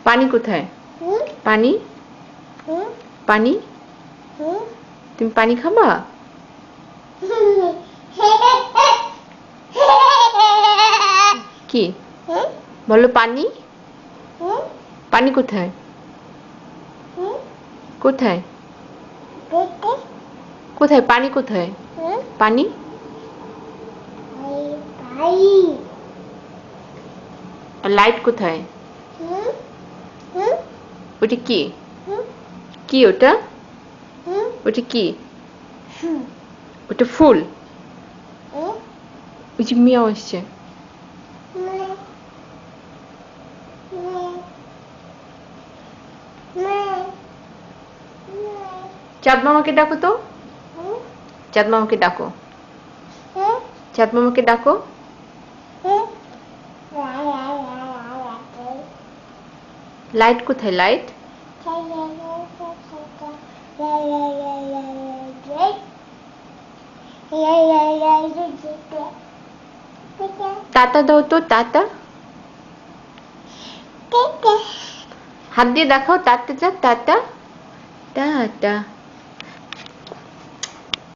পানি কোথায়? পানি পানি তুমি পানি খাবা? কি বলো? পানি পানি কোথায়? কোথায় কোথায় পানি কোথায়? পানি লাইট কোথায়? ওটা কি? কি ওটা? ওটা কি? ওটা ফুল? ওই যে মিয়াও আসছে। চাঁদ মামাকে ডাকো তো। চাঁদ মামাকে ডাকো। চাঁদ মামাকে ডাকো। লাইট কোথায়? লাইট টাটা দাও তো। টাটা হাত দিয়ে দেখাও। টাটা যা। Tata tata.